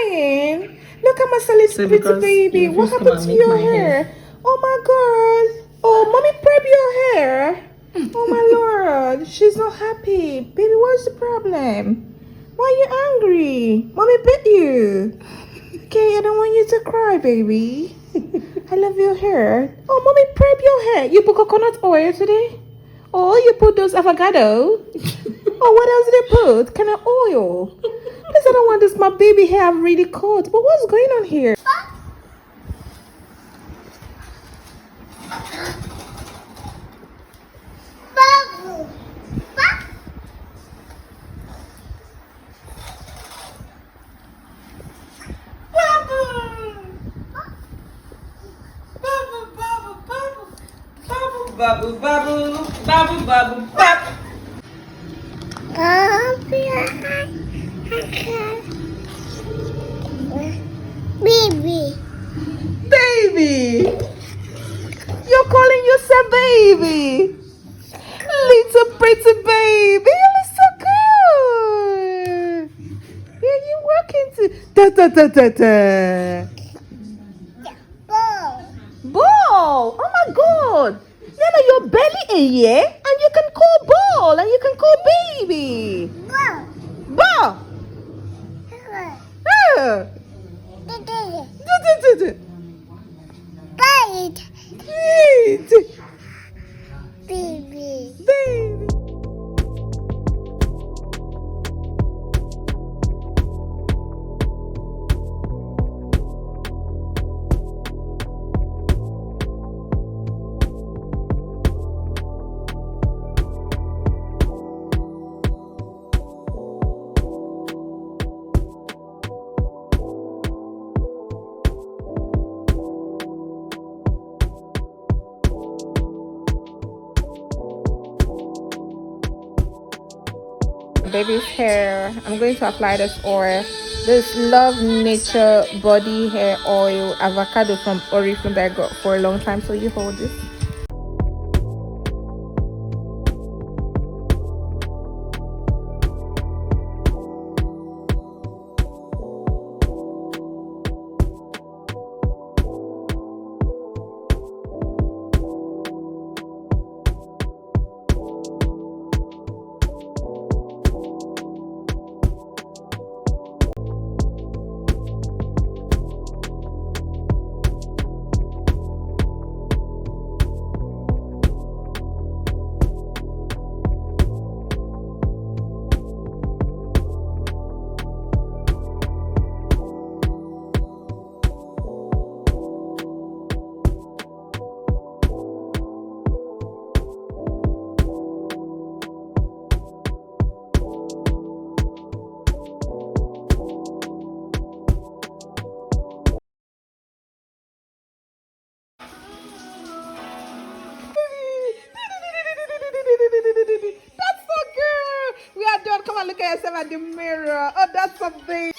crying? Look at my silly pretty baby. What happened to your hair? Oh my God. Oh, mommy prep your hair. Oh my Lord. She's not happy. Baby, what's the problem? Why are you angry? Mommy bit you. Okay, I don't want you to cry, baby. I love your hair. Oh, mommy prep your hair. You put coconut oil today? Oh, you put those avocado? Oh, what else did they put? Kind of oil? Please, I don't want this. My baby hair really cold. But what's going on here? Babu, babu, babu, babu, babu. Baby. Baby. You're calling yourself baby. Little pretty baby. You look so good. Yeah, you working too. Da da da da da. Ball. Ball. Oh my God. Leana, your belly in here, and you can call ball, and you can call baby. Ball. Ball. Ah. Da da da da. Bite. Eat. Baby. Baby. Baby's hair. I'm going to apply this oil. This Love Nature body hair oil avocado from Oriflame that I got for a long time. So you hold this. That's so good. We are done. Come on, look at yourself at the mirror. Oh, that's so big.